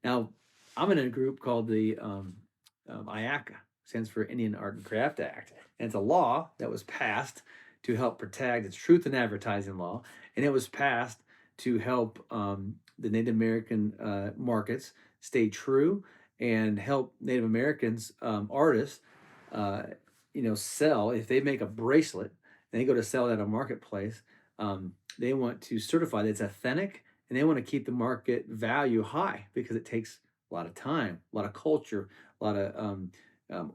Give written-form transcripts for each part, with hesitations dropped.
Now, I'm in a group called the IACA, stands for Indian Art and Craft Act, and it's a law that was passed to help protect. It's truth in advertising law, and it was passed to help the Native American markets stay true and help Native Americans artists, uh, sell. If they make a bracelet and they go to sell it at a marketplace, they want to certify that it's authentic, and they want to keep the market value high because it takes a lot of time, a lot of culture, a lot of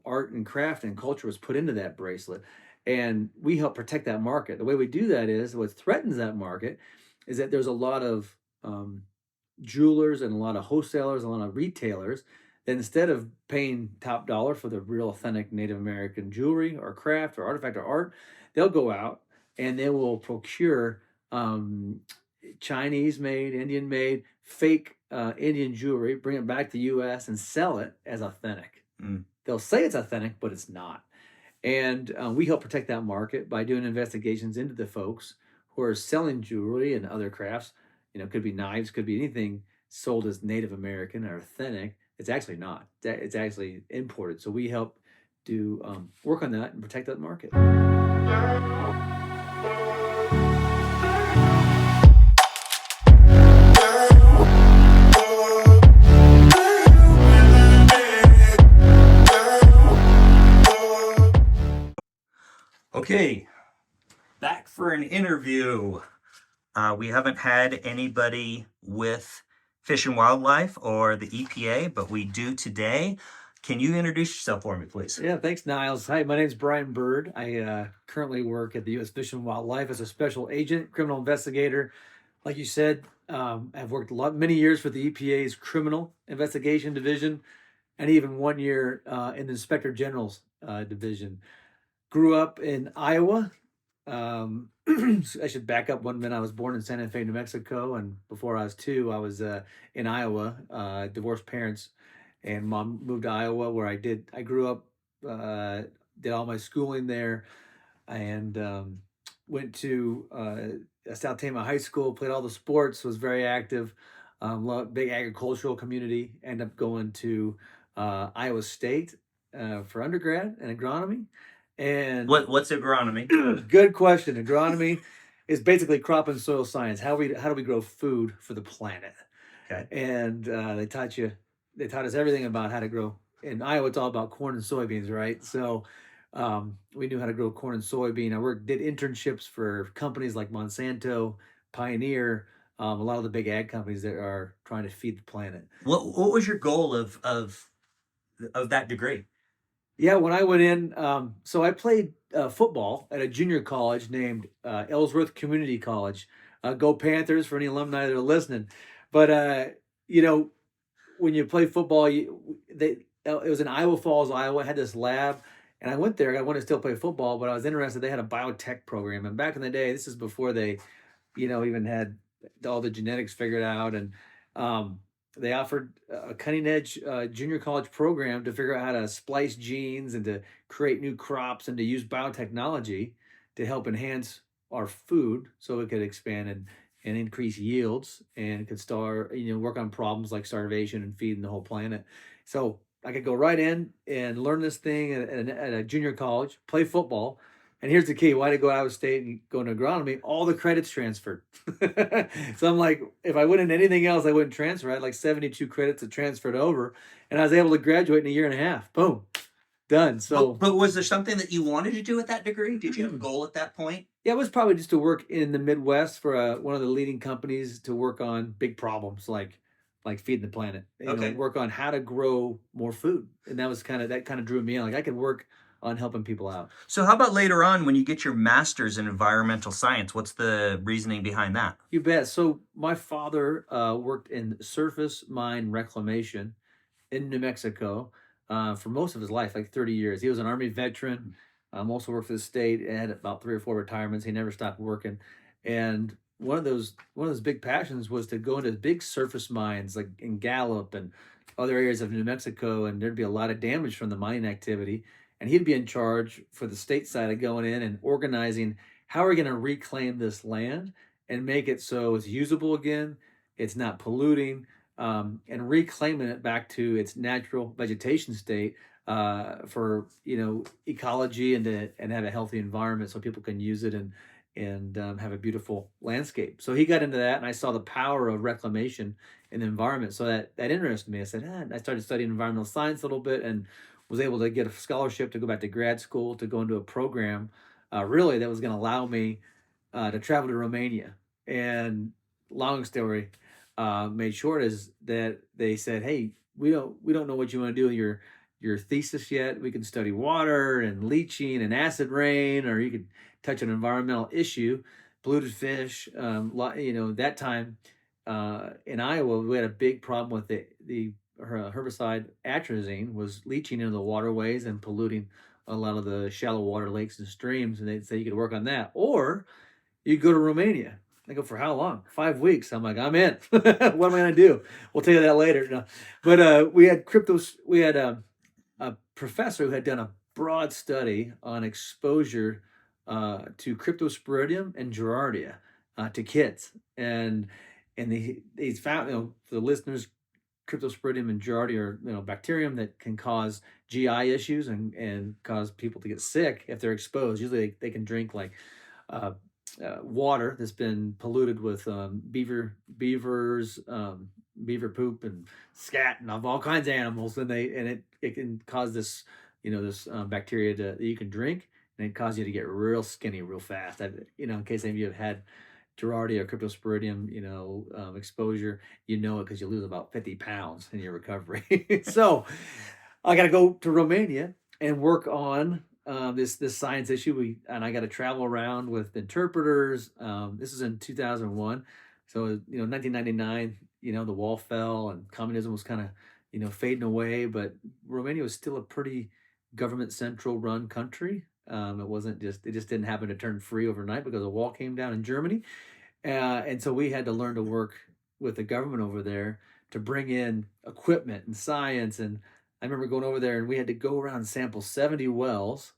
art and craft and culture was put into that bracelet. And we help protect that market. The way we do that is what threatens that market is that there's a lot of jewelers and a lot of wholesalers, and a lot of retailers that instead of paying top dollar for the real authentic Native American jewelry or craft or artifact or art, they'll go out and they will procure um, Chinese made, Indian made, fake Indian jewelry, bring it back to the US and sell it as authentic. Mm. They'll say it's authentic, but it's not. And we help protect that market by doing investigations into the folks who are selling jewelry and other crafts. Could be knives, could be anything sold as Native American or authentic. It's actually not. It's actually imported. So we help do work on that and protect that market. Okay, back for an interview. We haven't had anybody with Fish and Wildlife or the EPA, but we do today. Can you introduce yourself for me, please? Yeah, thanks, Niles. Hi, my name's Bryan Byrd. I currently work at the U.S. Fish and Wildlife as a special agent, criminal investigator. Like you said, I've worked many years for the EPA's Criminal Investigation Division, and even 1 year in the Inspector General's division. Grew up in Iowa. I should back up one minute. I was born in Santa Fe, New Mexico, and before I was two, I was in Iowa. Divorced parents, and mom moved to Iowa, where I grew up, uh, did all my schooling there, and went to South Tama High School. Played all the sports. Was very active. Big agricultural community. Ended up going to Iowa State for undergrad and agronomy. And What's agronomy? good question. Agronomy is basically crop and soil science. How do we grow food for the planet? Okay. And they taught us everything about how to grow. In Iowa, it's all about corn and soybeans, right? So we knew how to grow corn and soybean. Did internships for companies like Monsanto, Pioneer, a lot of the big ag companies that are trying to feed the planet. What was your goal of that degree? Yeah, when I went in, so I played football at a junior college named Ellsworth Community College. Go Panthers for any alumni that are listening. But you know, when you play football, it was in Iowa Falls, Iowa. I had this lab, and I went there. I wanted to still play football, but I was interested. They had a biotech program, and back in the day, this is before they, even had all the genetics figured out, and um, they offered a cutting edge junior college program to figure out how to splice genes and to create new crops and to use biotechnology to help enhance our food so it could expand and increase yields and could start, work on problems like starvation and feeding the whole planet. So I could go right in and learn this thing at a junior college, play football. And here's the key: why to go to Iowa State and go into agronomy? All the credits transferred. So I'm like, if I went into anything else, I wouldn't transfer. I had like 72 credits that transferred over, and I was able to graduate in a year and a half. Boom, done. So, But was there something that you wanted to do with that degree? Did you have a goal at that point? yeah, it was probably just to work in the Midwest for one of the leading companies to work on big problems like feeding the planet. Okay. Work on how to grow more food, and that kind of drew me in. Like I could work on helping people out. So how about later on when you get your master's in environmental science? What's the reasoning behind that? You bet. So my father worked in surface mine reclamation in New Mexico for most of his life, like 30 years. He was an Army veteran. Also worked for the state. Had about 3 or 4 retirements. He never stopped working. And one of those big passions was to go into big surface mines like in Gallup and other areas of New Mexico, and there'd be a lot of damage from the mining activity. And he'd be in charge for the state side of going in and organizing how are we going to reclaim this land and make it so it's usable again, it's not polluting, and reclaiming it back to its natural vegetation state for ecology and have a healthy environment so people can use it and have a beautiful landscape. So he got into that, and I saw the power of reclamation in the environment. So that interested me. I said, I started studying environmental science a little bit and was able to get a scholarship to go back to grad school to go into a program really that was going to allow me to travel to Romania. And long story made short is that they said, "Hey, we don't know what you want to do in your thesis yet. We can study water and leaching and acid rain, or you could touch an environmental issue, polluted fish." That time in Iowa, we had a big problem with the herbicide atrazine was leaching into the waterways and polluting a lot of the shallow water lakes and streams. And they'd say you could work on that, or you go to Romania. I go, for how long? 5 weeks. I'm like, I'm in. What am I going to do? We'll tell you that later. No. But we had cryptos. We had a professor who had done a broad study on exposure to cryptosporidium and Gerardia to kids. And he's found, for the listeners, cryptosporidium and Giardia are bacterium that can cause GI issues and cause people to get sick if they're exposed. Usually they can drink like uh, water that's been polluted with beavers, beaver poop and scat and of all kinds of animals, and it can cause this this bacteria that you can drink, and it causes you to get real skinny real fast. In case any of you have had Gerardia or cryptosporidium, exposure, it because you lose about 50 pounds in your recovery. So I got to go to Romania and work on this science issue. I got to travel around with interpreters. This is in 2001, so 1999. The wall fell and communism was kind of fading away, but Romania was still a pretty government central run country. It just didn't happen to turn free overnight because the wall came down in Germany, and so we had to learn to work with the government over there to bring in equipment and science. And I remember going over there and we had to go around and sample 70 wells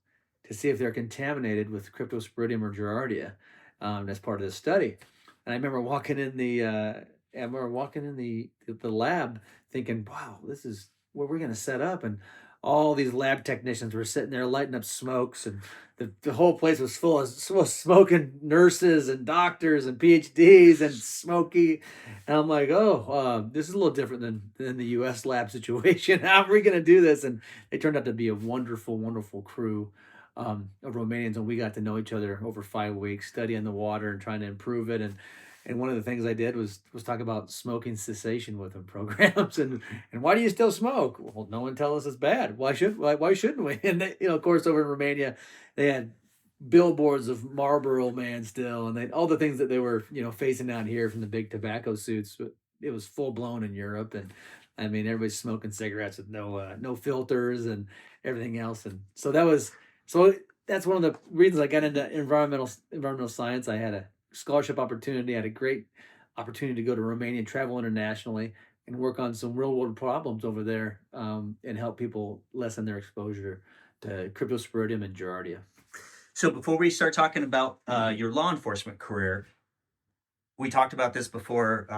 to see if they're contaminated with cryptosporidium or Giardia as part of the study. And I remember walking in the lab thinking, wow, this is where we're going to set up. And all these lab technicians were sitting there lighting up smokes, and the whole place was full of smoking nurses and doctors and PhDs and smoky. And I'm like, oh, this is a little different than the U.S. lab situation. How are we going to do this? And they turned out to be a wonderful, wonderful crew of Romanians, and we got to know each other over 5 weeks, studying the water and trying to improve it. And one of the things I did was talk about smoking cessation with them programs, and why do you still smoke? Well, no one tells us it's bad. Why shouldn't we? And of course, over in Romania, they had billboards of Marlboro Man still, and all the things that they were facing out here from the big tobacco suits. But it was full blown in Europe, and I mean everybody's smoking cigarettes with no filters and everything else. And so that's one of the reasons I got into environmental science. I had a scholarship opportunity. I had a great opportunity to go to Romania, travel internationally, and work on some real world problems over there, and help people lessen their exposure to cryptosporidium and Giardia. So before we start talking about your law enforcement career, we talked about this before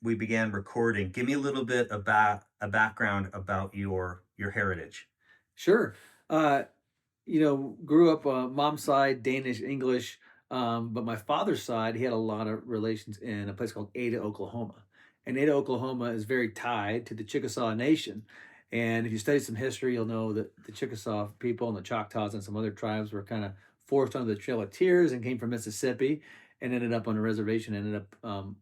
we began recording. Give me a little bit about a background about your heritage. Sure. Grew up mom's side Danish, English, but my father's side, he had a lot of relations in a place called Ada, Oklahoma. And Ada, Oklahoma is very tied to the Chickasaw Nation. And if you study some history, you'll know that the Chickasaw people and the Choctaws and some other tribes were kind of forced onto the Trail of Tears and came from Mississippi and ended up on a reservation, ended up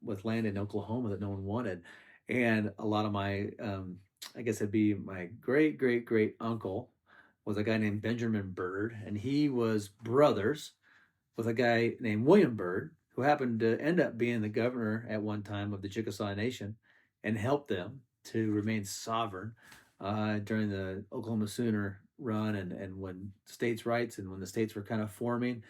with land in Oklahoma that no one wanted. And a lot of my, I guess it'd be my great, great, great uncle was a guy named Benjamin Byrd, and he was brothers with a guy named William Byrd, who happened to end up being the governor at one time of the Chickasaw Nation and helped them to remain sovereign during the Oklahoma Sooner run and when states' rights and when the states were kind of forming.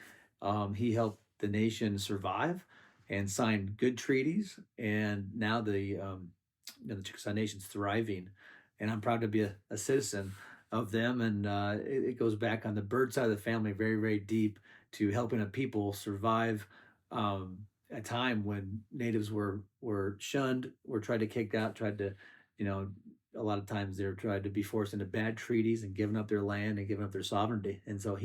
He helped the nation survive and signed good treaties, and now the Chickasaw Nation's thriving, and I'm proud to be a citizen of them. And it goes back on the Byrd side of the family very, very deep to helping a people survive a time when natives were shunned, were tried to kicked out, tried to, you know, a lot of times they're tried to be forced into bad treaties and giving up their land and giving up their sovereignty. And so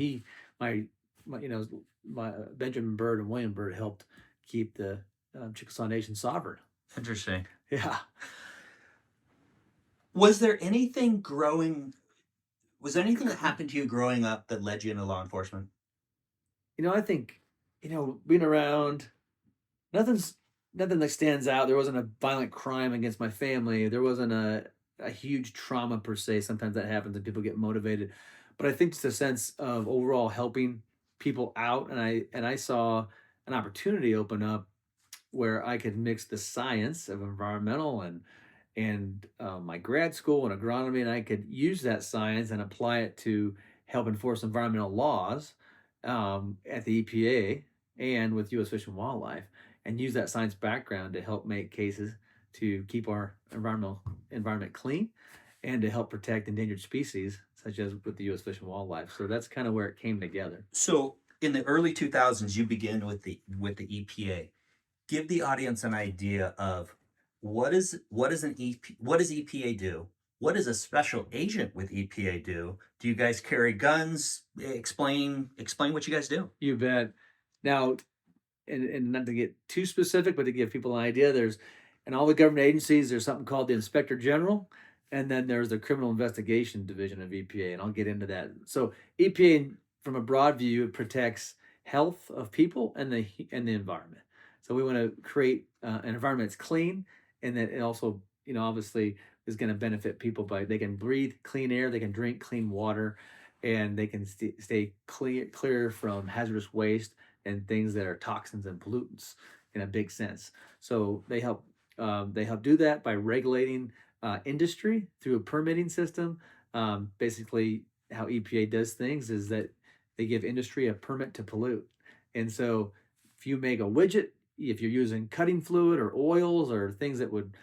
my, my you know, my Benjamin Byrd and William Byrd helped keep the Chickasaw Nation sovereign. Interesting. Yeah. Was there anything growing? Was there anything that happened to you growing up that led you into law enforcement? I think, being around, nothing's nothing that stands out. There wasn't a violent crime against my family. There wasn't a huge trauma per se. Sometimes that happens and people get motivated. But I think just a sense of overall helping people out, and I saw an opportunity open up where I could mix the science of environmental and my grad school and agronomy, and I could use that science and apply it to help enforce environmental laws at the EPA and with U.S. Fish and Wildlife, and use that science background to help make cases to keep our environment clean and to help protect endangered species, such as with the U.S. Fish and Wildlife. So that's kind of where it came together. So in the early 2000s, you began with the EPA. Give the audience an idea of what does EPA do? What does a special agent with EPA do? Do you guys carry guns? Explain what you guys do. You bet. Now, and not to get too specific, but to give people an idea, there's in all the government agencies, there's something called the Inspector General, and then there's the Criminal Investigation Division of EPA, and I'll get into that. So EPA, from a broad view, it protects health of people and the environment. So we want to create an environment that's clean, and that it also, obviously is going to benefit people by they can breathe clean air, they can drink clean water, and they can stay clear from hazardous waste and things that are toxins and pollutants in a big sense. So they help do that by regulating industry through a permitting system. Basically, how EPA does things is that they give industry a permit to pollute. And so, if you make a widget, if you're using cutting fluid or oils or things that would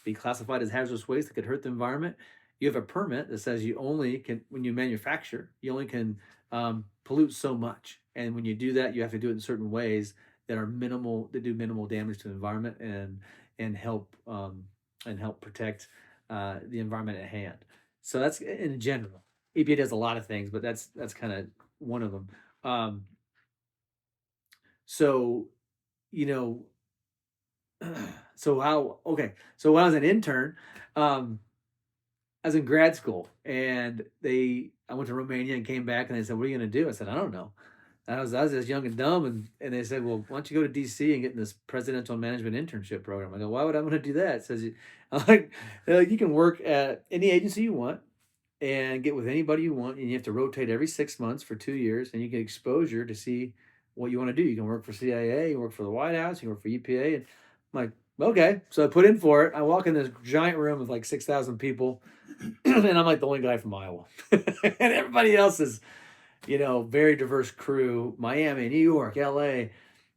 be classified as hazardous waste that could hurt the environment, you have a permit that says you only can, when you manufacture, you only can pollute so much. And when you do that, you have to do it in certain ways that are minimal, that do minimal damage to the environment and help protect the environment at hand. So that's in general. EPA does a lot of things, but that's kind of one of them. So, you know, so when I was an intern, I was in grad school, and I went to Romania and came back, and they said, "What are you going to do?" I said, "I don't know." I was just young and dumb, and they said, "Well, why don't you go to DC and get in this presidential management internship program?" I go, "Why would I want to do that?" It says, I'm like, they're like, "You can work at any agency you want and get with anybody you want, and you have to rotate every 6 months for 2 years, and you get exposure to see what you want to do. You can work for CIA, you can work for the White House, you can work for EPA." And I'm like, "Okay." So I put in for it. I walk in this giant room with like 6,000 people, and I'm like the only guy from Iowa, and everybody else is, very diverse crew, Miami, New York, LA.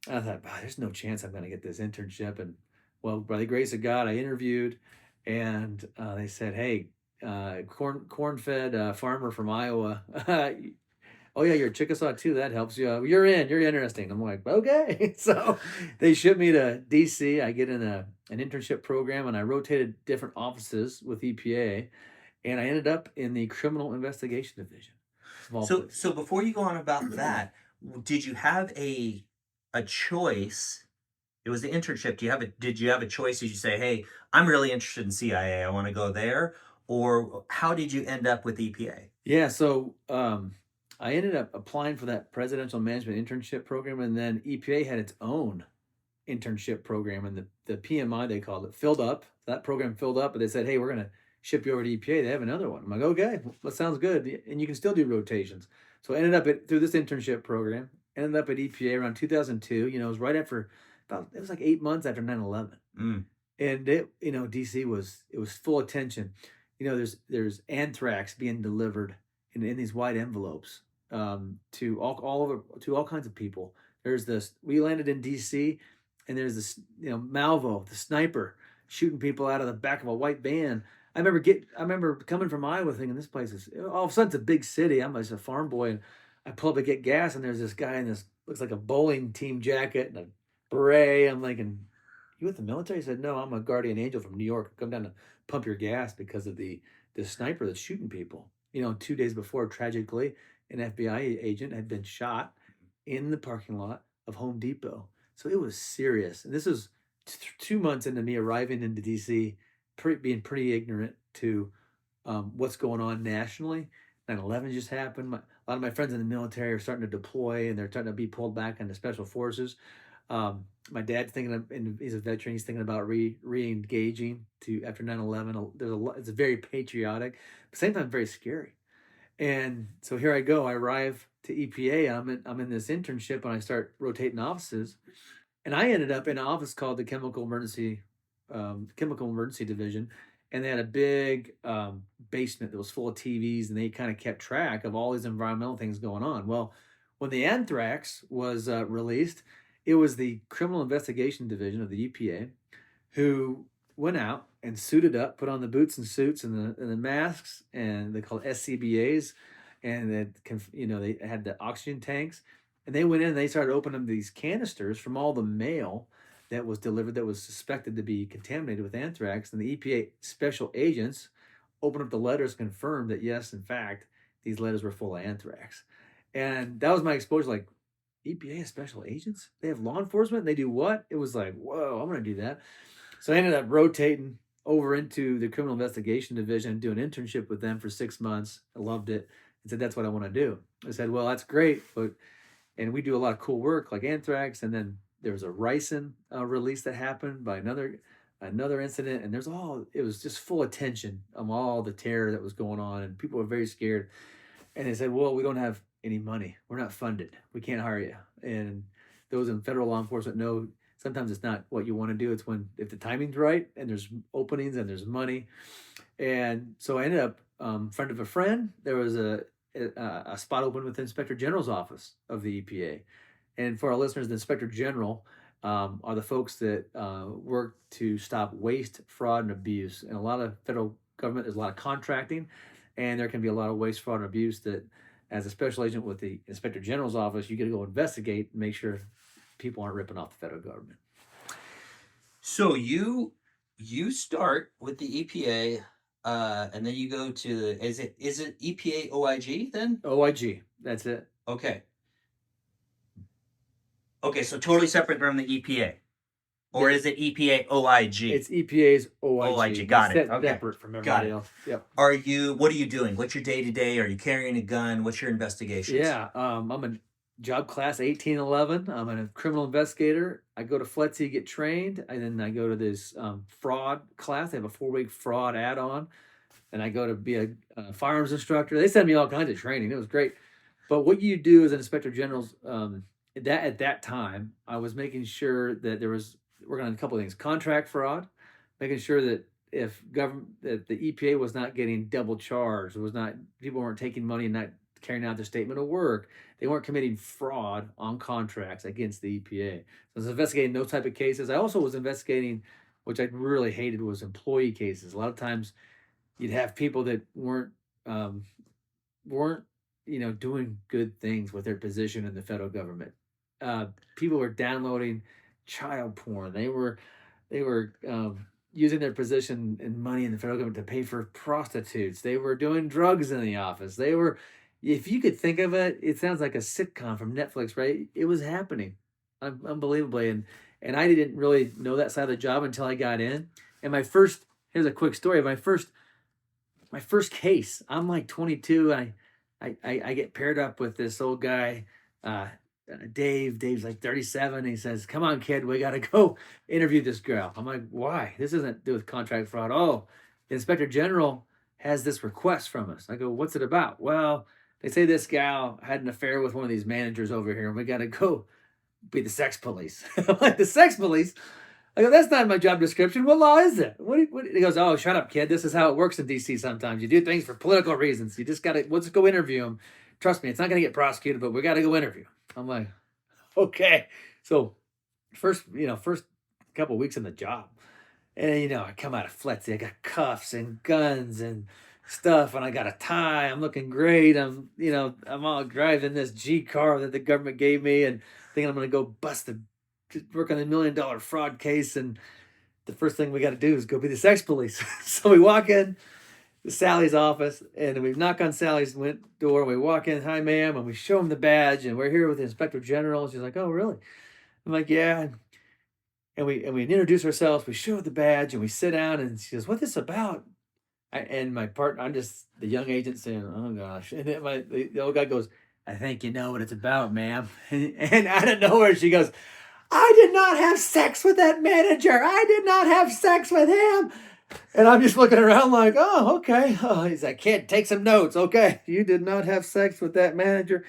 And I thought, there's no chance I'm going to get this internship. And well, by the grace of God, I interviewed, and they said, "Hey, corn-fed farmer from Iowa." "Oh yeah, you're Chickasaw too. That helps you. You're in. You're interesting." I'm like, "Okay." So they shipped me to DC. I get in an internship program, and I rotated different offices with EPA, and I ended up in the Criminal Investigation Division. So before you go on about that, did you have a choice? It was the internship. Did you have a choice? Did you say, "Hey, I'm really interested in CIA. I want to go there," or how did you end up with EPA? Yeah, so I ended up applying for that presidential management internship program, and then EPA had its own internship program, and the PMI, they called it, filled up. That program filled up, but they said, "Hey, we're going to ship you over to EPA. They have another one." I'm like, "Okay, that sounds good." And you can still do rotations. So I ended up through this internship program, ended up at EPA around 2002. It was right after, it was like 8 months after 9/11. Mm. And DC it was full attention. There's anthrax being delivered in these white envelopes to all over, to all kinds of people. We landed in DC, and there's this, Malvo, the sniper, shooting people out of the back of a white van. I remember coming from Iowa thinking, this place is, all of a sudden it's a big city. I'm just a farm boy, and I pull up to get gas, and there's this guy in this, looks like a bowling team jacket and a beret. I'm like, you with the military? He said, no, I'm a guardian angel from New York. Come down to pump your gas because of the sniper that's shooting people. 2 days before, tragically, an FBI agent had been shot in the parking lot of Home Depot. So it was serious. And this was 2 months into me arriving into DC, being pretty ignorant to what's going on nationally. 9/11 just happened. A lot of my friends in the military are starting to deploy, and they're starting to be pulled back into special forces. My dad's thinking of, and he's a veteran. He's thinking about re-engaging to after 9/11. There's a lot. It's very patriotic, but at the same time very scary. And so here I go. I arrive to EPA. I'm in this internship, and I start rotating offices. And I ended up in an office called the Chemical Emergency Division, and they had a big basement that was full of TVs, and they kind of kept track of all these environmental things going on. Well, when the anthrax was released, it was the Criminal Investigation Division of the EPA who went out and suited up, put on the boots and suits and the masks, and they called SCBAs, and they had the oxygen tanks, and they went in and they started opening these canisters from all the mail that was delivered that was suspected to be contaminated with anthrax, and the EPA special agents opened up the letters, confirmed that yes, in fact, these letters were full of anthrax, and that was my exposure. Like, EPA special agents? They have law enforcement? They do what? It was like, whoa, I'm gonna do that. So I ended up rotating over into the criminal investigation division, doing an internship with them for 6 months. I loved it and said, that's what I want to do. I said, well, that's great, and we do a lot of cool work like anthrax. And then there was a ricin release that happened by another incident. And it was just full of tension of all the terror that was going on. And people were very scared. And they said, well, we don't have any money. We're not funded. We can't hire you. And those in federal law enforcement know sometimes it's not what you want to do. It's if the timing's right and there's openings and there's money. And so I ended up, friend of a friend, there was a spot open with the Inspector General's office of the EPA. And for our listeners, the Inspector General are the folks that work to stop waste, fraud, and abuse. And a lot of federal government, there's a lot of contracting, and there can be a lot of waste, fraud, and abuse that, as a special agent with the Inspector General's office, you get to go investigate and make sure people aren't ripping off the federal government. So you start with the EPA, and then you go to is it EPA OIG then? OIG, that's it. Okay. Okay, so totally separate from the EPA. Or is it EPA OIG? It's EPA's OIG. OIG, got it. Okay. Separate from everybody else. Yep. What are you doing? What's your day-to-day? Are you carrying a gun? What's your investigations? Yeah, I'm a job class 1811. I'm a criminal investigator. I go to FLETC, get trained, and then I go to this fraud class. They have a 4-week fraud add-on, and I go to be a firearms instructor. They send me all kinds of training. It was great. But what you do as an inspector general's, at that time, I was making sure that there was working on a couple of things: contract fraud, making sure that that the EPA was not getting double charged, people weren't taking money and not carrying out their statement of work. They weren't committing fraud on contracts against the EPA. So I was investigating those type of cases. I also was investigating, which I really hated, was employee cases. A lot of times, you'd have people that weren't doing good things with their position in the federal government. People were downloading child porn. They were using their position and money in the federal government to pay for prostitutes. They were doing drugs in the office. They were, if you could think of it, it sounds like a sitcom from Netflix, right? It was happening unbelievably. And I didn't really know that side of the job until I got in. And here's a quick story. My first case, I'm like 22. I get paired up with this old guy, Dave. Dave's like 37. He says, "Come on, kid, we got to go interview this girl." I'm like, "Why? This isn't do with contract fraud." "Oh, the Inspector General has this request from us." I go, "What's it about?" "Well, they say this gal had an affair with one of these managers over here, and we got to go be the sex police." I'm like, "The sex police?" I go, "That's not my job description. What law is it?" He goes, "Oh, shut up, kid. This is how it works in DC sometimes. You do things for political reasons. You just got to, let's go interview him. Trust me, it's not going to get prosecuted, but we got to go interview." I'm like, okay. So first couple of weeks in the job, and I come out of FLETC. I got cuffs and guns and stuff, and I got a tie. I'm looking great. I'm all driving this G car that the government gave me, and thinking I'm going to go bust work on a $1 million fraud case, and the first thing we got to do is go be the sex police. So we walk in Sally's office, and we knock on Sally's door. And we walk in, hi, ma'am, and we show him the badge, and we're here with the inspector general. And she's like, oh, really? I'm like, yeah. And we introduce ourselves. We show the badge, and we sit down, and she goes, "What's this about?" And my partner, I'm just the young agent saying, "Oh gosh," and then the old guy goes, "I think you know what it's about, ma'am." And out of nowhere, she goes, "I did not have sex with that manager. I did not have sex with him." And I'm just looking around like, "Oh, okay." Oh, he's like, "Kid, take some notes." Okay, you did not have sex with that manager.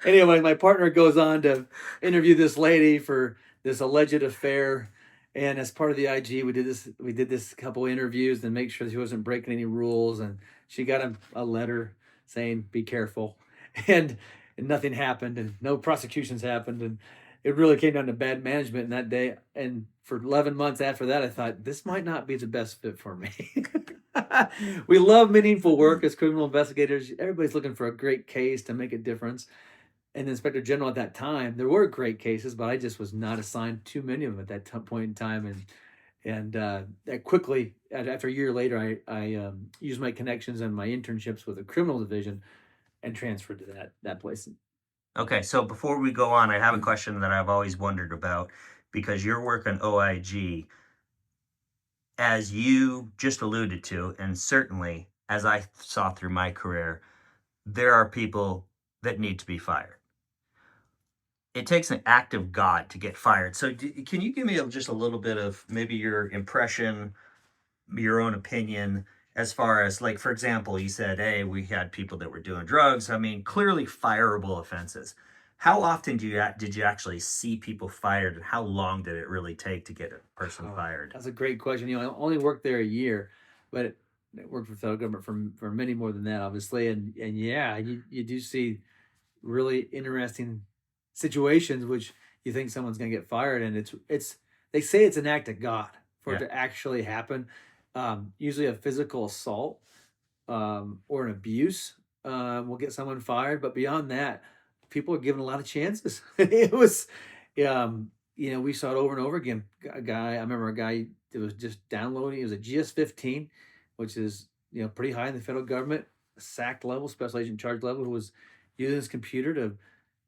Anyway, my partner goes on to interview this lady for this alleged affair. And as part of the IG, we did this couple interviews and make sure she wasn't breaking any rules. And she got a letter saying, be careful. And nothing happened, and no prosecutions happened. And it really came down to bad management in that day. And for 11 months after that, I thought this might not be the best fit for me. We love meaningful work as criminal investigators. Everybody's looking for a great case to make a difference. And the inspector general at that time, there were great cases, but I just was not assigned too many of them at that point in time. And that quickly, after a year later, I used my connections and my internships with the criminal division and transferred to that place. Okay, so before we go on, I have a question that I've always wondered about, because your work on OIG, as you just alluded to, and certainly as I saw through my career, there are people that need to be fired. It takes an act of God to get fired. So, can you give me just a little bit of maybe your impression, your own opinion, as far as, like, for example, you said, hey, we had people that were doing drugs. I mean, clearly fireable offenses. How often did you actually see people fired, and how long did it really take to get a person Oh, fired? that's a great question. I only worked there a year, but I worked for federal government for many more than that, obviously. And yeah, you do see really interesting situations which you think someone's going to get fired, and it's they say it's an act of God for it Yeah. to actually happen. Usually a physical assault or an abuse will get someone fired, but beyond that, people are given a lot of chances. It was we saw it over and over again. I remember a guy that was just downloading. It was a GS-15, which is pretty high in the federal government, SAC level, special agent charge level, who was using his computer to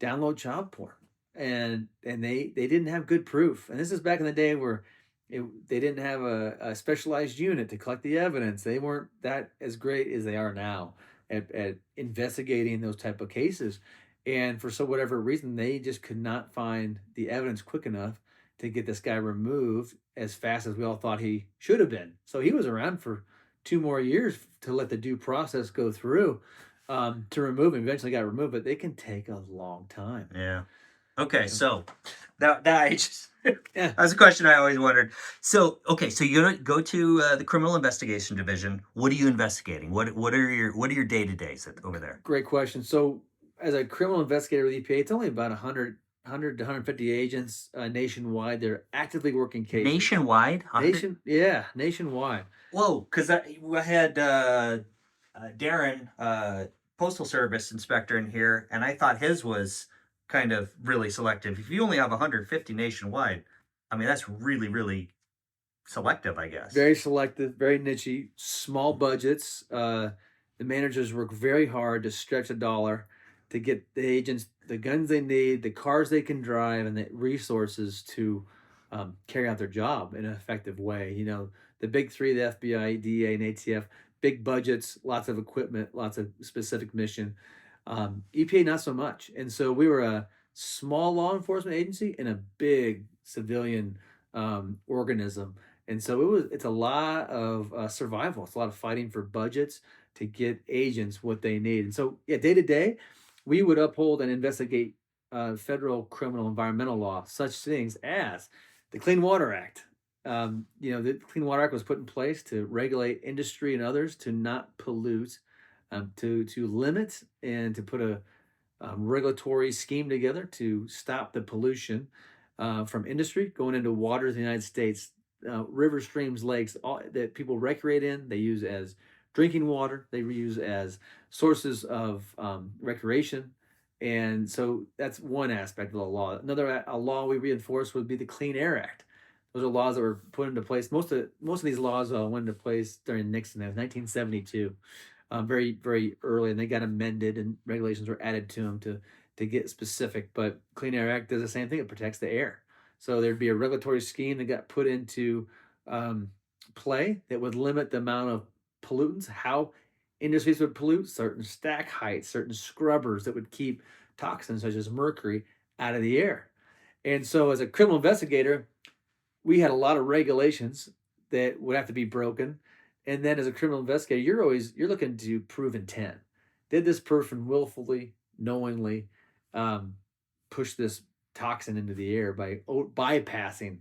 download child porn, and they didn't have good proof. And this is back in the day where they didn't have a specialized unit to collect the evidence. They weren't that as great as they are now at investigating those type of cases. And for whatever reason, they just could not find the evidence quick enough to get this guy removed as fast as we all thought he should have been. So he was around for 2 more years to let the due process go through to remove him. Eventually got removed, but they can take a long time. Yeah. Okay, so that I just Yeah. that's a question I always wondered. So, okay, so you go to the criminal investigation division. What are you investigating? What are your day to days over there? Great question. So, as a criminal investigator with EPA, it's only about 100 to 150 agents nationwide. They're actively working cases. Nationwide? Nationwide. Whoa, because I had Darren, Postal Service inspector, in here, and I thought his was kind of really selective. If you only have 150 nationwide, I mean, that's really, really selective, I guess. Very selective, very nichey, small budgets. The managers work very hard to stretch a dollar to get the agents the guns they need, the cars they can drive, and the resources to carry out their job in an effective way. The big three, the FBI, DEA, and ATF, big budgets, lots of equipment, lots of specific mission. EPA, not so much. And so we were a small law enforcement agency and a big civilian organism. And so it's a lot of survival. It's a lot of fighting for budgets to get agents what they need. And so, yeah, day to day, we would uphold and investigate federal criminal environmental law, such things as the Clean Water Act. The Clean Water Act was put in place to regulate industry and others to not pollute, to limit and to put a regulatory scheme together to stop the pollution from industry going into waters in the United States, rivers, streams, lakes, all that people recreate in. They use as drinking water. They reuse as sources of recreation, And so that's one aspect of the law. Another a law we reinforce would be the Clean Air Act. Those are laws that were put into place. Most of these laws went into place during Nixon in 1972, very early, and they got amended and regulations were added to them to get specific. But Clean Air Act does the same thing; it protects the air. So there'd be a regulatory scheme that got put into play that would limit the amount of pollutants, how industries would pollute, certain stack heights, certain scrubbers that would keep toxins such as mercury out of the air. And so, as a criminal investigator, we had a lot of regulations that would have to be broken. And then, as a criminal investigator, you're looking to prove intent. Did this person willfully, knowingly push this toxin into the air by bypassing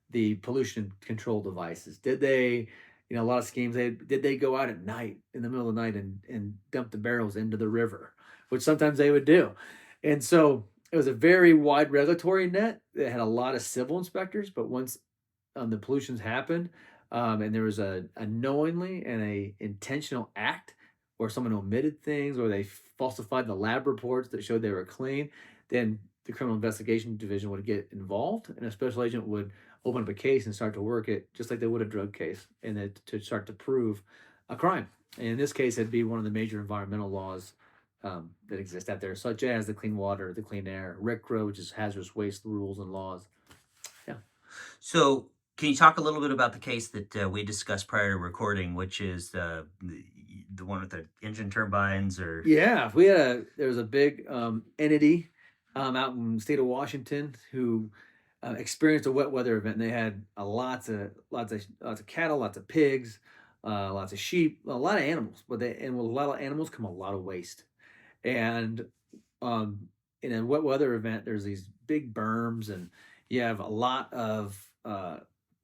the pollution control devices? Did they, a lot of schemes, did they go out at night in the middle of the night and dump the barrels into the river, which sometimes they would do. And so it was a very wide regulatory net that had a lot of civil inspectors, but once the pollutions happened, and there was a knowingly and a intentional act where someone omitted things or they falsified the lab reports that showed they were clean, then the criminal investigation division would get involved, and a special agent would open up a case and start to work it just like they would a drug case, and to start to prove a crime. And in this case, it'd be one of the major environmental laws that exist out there, such as the Clean Water, the Clean Air, RCRA, which is hazardous waste rules and laws. Yeah. So, can you talk a little bit about the case that we discussed prior to recording, which is the one with the engine turbines? Or Yeah, there was a big entity out in the state of Washington who experienced a wet weather event. And they had lots of cattle, lots of pigs, lots of sheep, a lot of animals. And with a lot of animals come a lot of waste. And in a wet weather event, there's these big berms, and you have a lot of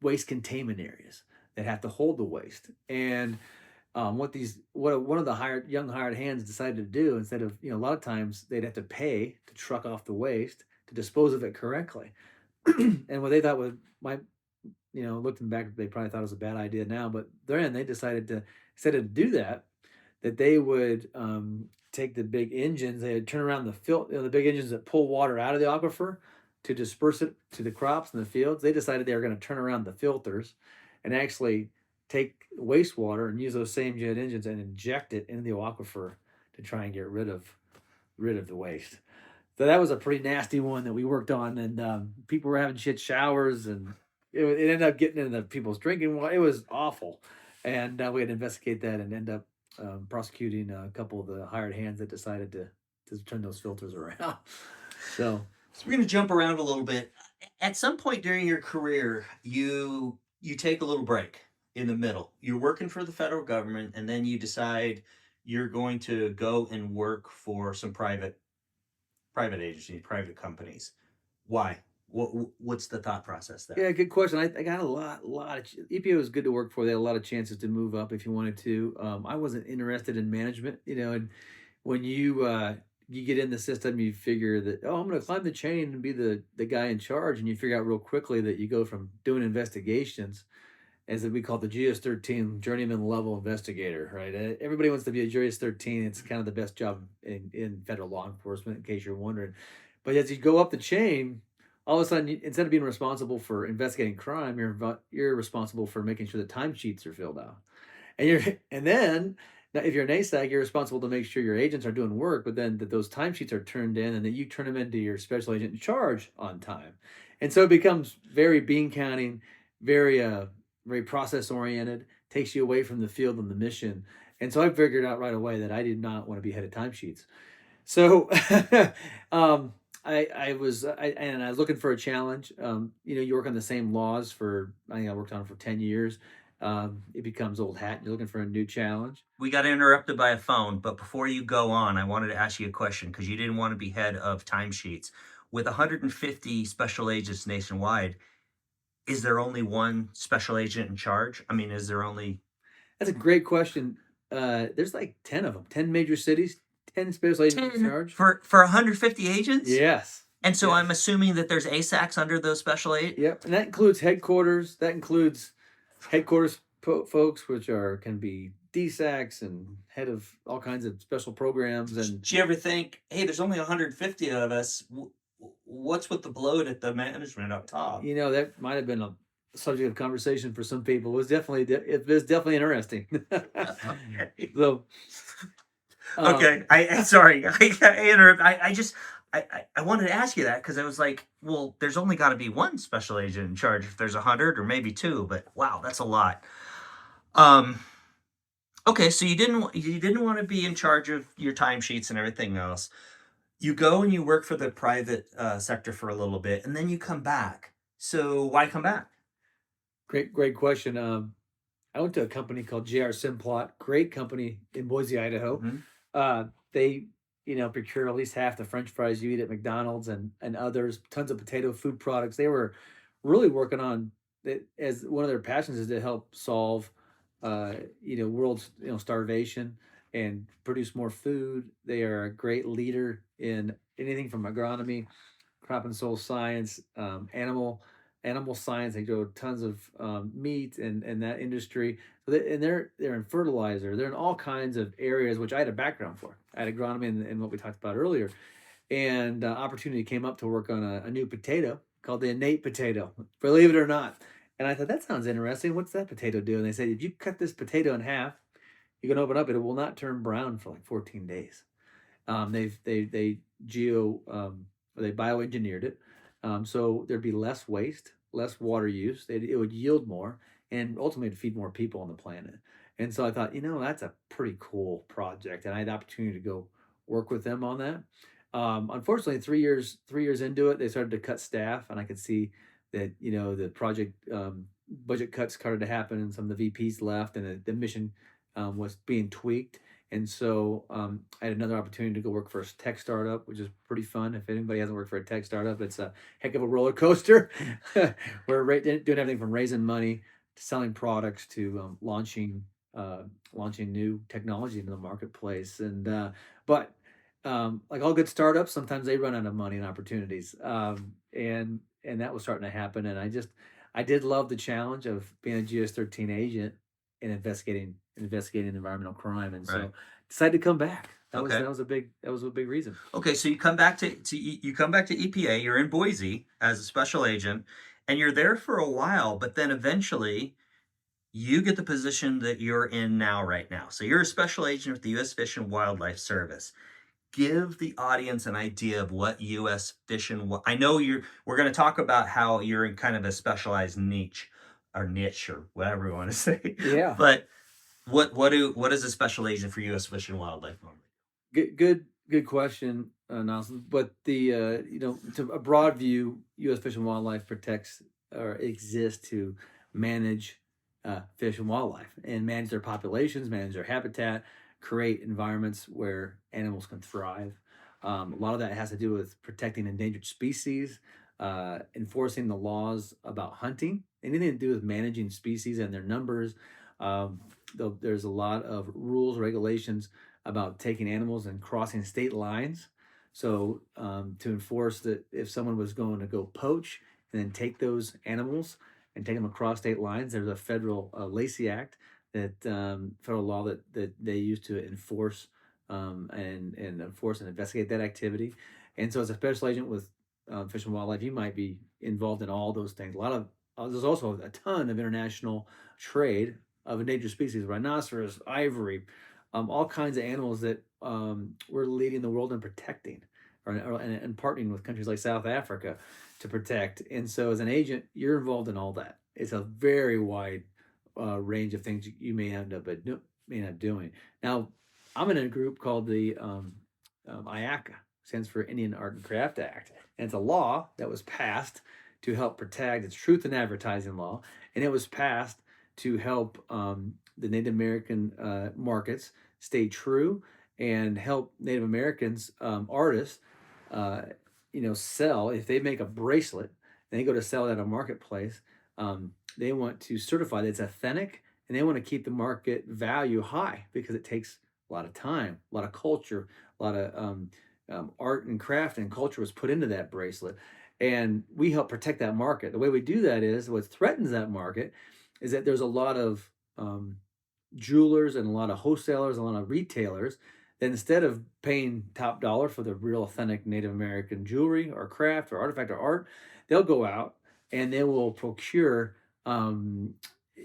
waste containment areas that have to hold the waste. And what one of the young hired hands decided to do, instead of, a lot of times they'd have to pay to truck off the waste to dispose of it correctly. And what they thought looking back, they probably thought it was a bad idea now, but then they decided to, instead of do that they would take the big engines, they would turn around the big engines that pull water out of the aquifer to disperse it to the crops in the fields. They decided they were going to turn around the filters and actually take wastewater and use those same jet engines and inject it into the aquifer to try and get rid of the waste. So that was a pretty nasty one that we worked on, and people were having shit showers, and it ended up getting into people's drinking water. It was awful, and we had to investigate that and end up prosecuting a couple of the hired hands that decided to turn those filters around. So we're going to jump around a little bit. At some point during your career, you take a little break in the middle. You're working for the federal government, and then you decide you're going to go and work for some private agencies, private companies. Why? What's the thought process there? Yeah, good question. I got a lot of EPA was good to work for. They had a lot of chances to move up if you wanted to. I wasn't interested in management, and when you get in the system, you figure that, I'm going to climb the chain and be the guy in charge, and you figure out real quickly that you go from doing investigations, as we call the GS-13 journeyman level investigator, right? Everybody wants to be a GS-13. It's kind of the best job in federal law enforcement, in case you're wondering. But as you go up the chain, all of a sudden, instead of being responsible for investigating crime, you're responsible for making sure the timesheets are filled out. And then if you're an ASAC, you're responsible to make sure your agents are doing work, but then that those timesheets are turned in and that you turn them into your special agent in charge on time. And so it becomes very bean counting, very very process oriented, takes you away from the field and the mission. And so I figured out right away that I did not want to be head of timesheets. So I was looking for a challenge. You work on the same laws I think I worked on it for 10 years. It becomes old hat. You're looking for a new challenge. We got interrupted by a phone, but before you go on, I wanted to ask you a question because you didn't want to be head of timesheets. With 150 special agents nationwide, is there only one special agent in charge? I mean, is there only... That's a great question. There's like 10 of them, 10 major cities, 10 special agents in charge. For 150 agents? Yes. And so yes. I'm assuming that there's ASACs under those special agents? Yep, and that includes headquarters. That includes headquarters folks, which can be DSACs and head of all kinds of special programs. And Did you ever think, hey, there's only 150 of us? What's with the bloat at the management up top? that might have been a subject of conversation for some people. It was definitely interesting. Okay. So, Okay. I sorry. I interrupt. I just I wanted to ask you that because I was like, well, there's only got to be one special agent in charge if there's 100 or maybe two, but wow, that's a lot. Um. Okay, so you didn't want to be in charge of your timesheets and everything else. You go and you work for the private sector for a little bit, and then you come back. So why come back? great question. I went to a company called JR Simplot, great company in Boise, Idaho. Hmm. They, procure at least half the French fries you eat at McDonald's and others, tons of potato food products. They were really working on it as one of their passions is to help solve, world, starvation and produce more food. They are a great leader in anything from agronomy, crop and soil science, animal science. They grow tons of meat and that industry. And they're in fertilizer. They're in all kinds of areas which I had a background for. I had agronomy and what we talked about earlier, and opportunity came up to work on a new potato called the innate potato. Believe it or not. And I thought that sounds interesting. What's that potato do? And they said if you cut this potato in half, you can open up it. It will not turn brown for like 14 days. They they bioengineered it, so there'd be less waste, less water use. It would yield more, and ultimately to feed more people on the planet. And so I thought, that's a pretty cool project, and I had the opportunity to go work with them on that. Unfortunately, 3 years into it, they started to cut staff, and I could see that the project budget cuts started to happen, and some of the VPs left, and the mission was being tweaked. And so I had another opportunity to go work for a tech startup, which is pretty fun. If anybody hasn't worked for a tech startup, it's a heck of a roller coaster. We're doing everything from raising money to selling products to launching new technology into the marketplace. But like all good startups, sometimes they run out of money and opportunities. And that was starting to happen. And I did love the challenge of being a GS-13 agent and investigating environmental crime, and Right. so decided to come back. Okay. That was a big reason. Okay, so you come back you come back to EPA. You're in Boise as a special agent, and you're there for a while. But then eventually, you get the position that you're in now, right now. So you're a special agent with the U.S. Fish and Wildlife Service. Give the audience an idea of what U.S. Fish and I know we're going to talk about how you're in kind of a specialized niche or whatever you want to say. Yeah, But what is a special agent for U.S. Fish and Wildlife normally? good question, Nelson. But to a broad view, U.S. Fish and Wildlife protects or exists to manage fish and wildlife and manage their populations, manage their habitat, create environments where animals can thrive. A lot of that has to do with protecting endangered species, enforcing the laws about hunting, anything to do with managing species and their numbers. Um, there's a lot of rules, regulations about taking animals and crossing state lines. So to enforce that, if someone was going to go poach and then take those animals and take them across state lines, there's a federal Lacey Act, that federal law that they use to enforce and enforce and investigate that activity. And so, as a special agent with Fish and Wildlife, you might be involved in all those things. A lot of there's also a ton of international trade of endangered species, rhinoceros, ivory, all kinds of animals that we're leading the world in protecting, and partnering with countries like South Africa to protect. And so, as an agent, you're involved in all that. It's a very wide range of things you may end up doing. Now, I'm in a group called the IACA, stands for Indian Art and Craft Act, and it's a law that was passed to help protect. It's truth in advertising law, and it was passed to help the Native American markets stay true and help Native Americans artists, uh, sell. If they make a bracelet and they go to sell it at a marketplace, they want to certify that it's authentic, and they want to keep the market value high because it takes a lot of time, a lot of culture, a lot of art and craft and culture was put into that bracelet. And we help protect that market. The way we do that is what threatens that market is that there's a lot of jewelers and a lot of wholesalers, a lot of retailers, that instead of paying top dollar for the real authentic Native American jewelry or craft or artifact or art, they'll go out and they will procure um,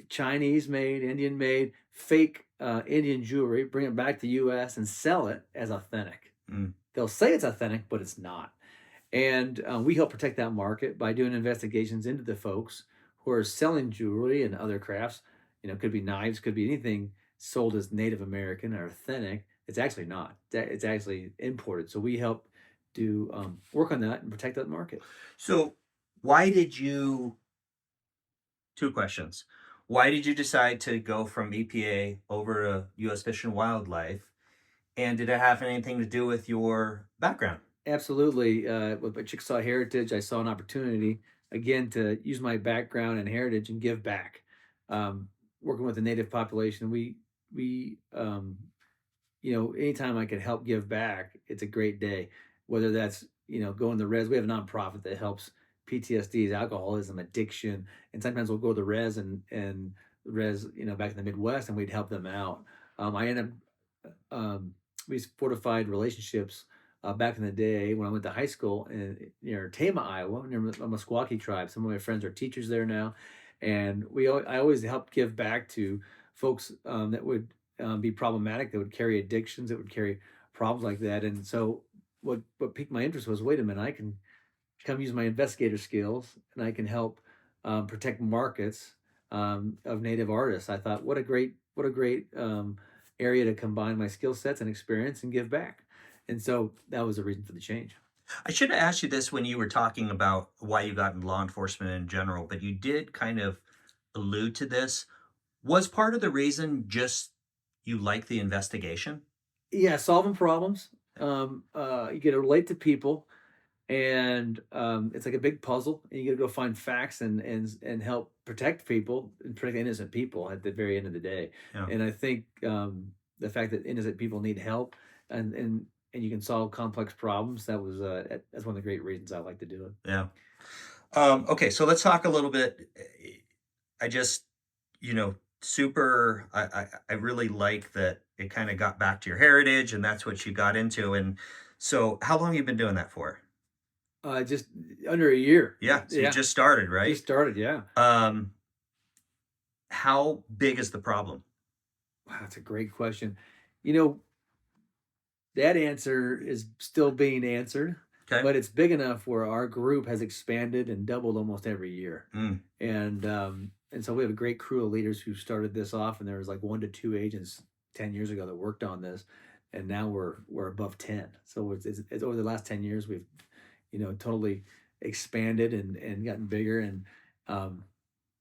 Chinese made, Indian made, fake Indian jewelry, bring it back to the US and sell it as authentic. Mm. They'll say it's authentic, but it's not. And we help protect that market by doing investigations into the folks who are selling jewelry and other crafts. Could be knives, could be anything sold as Native American or authentic. It's actually not. It's actually imported. So we help do work on that and protect that market. So, why did you? Two questions. Why did you decide to go from EPA over to U.S. Fish and Wildlife? And did it have anything to do with your background? Absolutely. With my Chickasaw heritage, I saw an opportunity again to use my background and heritage and give back. Working with the native population, anytime I could help give back, it's a great day. Whether that's going to res, we have a nonprofit that helps PTSDs, alcoholism, addiction, and sometimes we'll go to the res and res, back in the Midwest, and we'd help them out. I ended up we fortified relationships back in the day when I went to high school in near Tama, Iowa, near the Meskwaki tribe. Some of my friends are teachers there now, and I always helped give back to folks that would be problematic, that would carry addictions, that would carry problems like that. And so, what piqued my interest was, wait a minute, I can come use my investigator skills, and I can help protect markets of native artists. I thought, what a great area to combine my skill sets and experience and give back. And so that was the reason for the change. I should have asked you this when you were talking about why you got in law enforcement in general, but you did kind of allude to this. Was part of the reason just you like the investigation? Yeah, solving problems. You get to relate to people, and it's like a big puzzle. And you got to go find facts and help protect people and protect innocent people at the very end of the day. Yeah. And I think the fact that innocent people need help and you can solve complex problems, that's one of the great reasons I like to do it. Yeah. Okay, so let's talk a little bit. I just, super. I really like that it kind of got back to your heritage, and that's what you got into. And so, how long have you been doing that for? Just under a year. Yeah, so you Yeah, just started, right? just started. Yeah. Um, how big is the problem? Wow, that's a great question. You know, that answer is still being answered, Okay. but it's big enough where our group has expanded and doubled almost every year. Mm, And so we have a great crew of leaders who started this off, and there was like 1 to 2 agents 10 years ago that worked on this, and now we're above 10. So it's over the last 10 years we've totally expanded and gotten bigger. And um,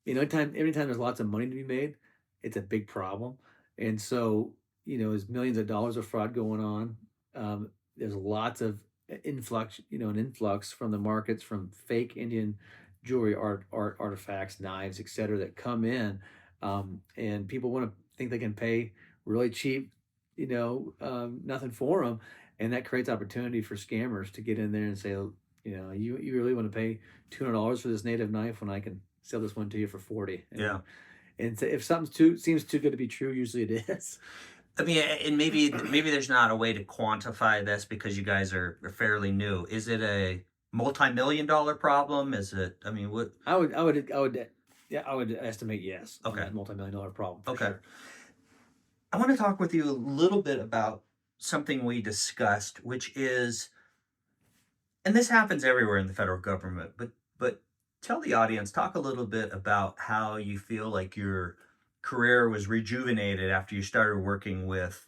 anytime there's lots of money to be made, it's a big problem. And so, there's millions of dollars of fraud going on. There's lots of an influx from the markets from fake Indian jewelry, artifacts, knives, etc., that come in, and people want to think they can pay really cheap, nothing for them, and that creates opportunity for scammers to get in there and say, you really want to pay $200 for this native knife when I can sell this one to you for 40. yeah. And so if something too seems too good to be true, usually it is. I mean, and maybe there's not a way to quantify this because you guys are fairly new. Is it a multi-million-dollar problem? Is it? I mean, what? Yeah, I would estimate yes on Okay. that multi-million-dollar problem for Okay. sure. I want to talk with you a little bit about something we discussed, which is, and this happens everywhere in the federal government, but tell the audience, talk a little bit about how you feel like your career was rejuvenated after you started working with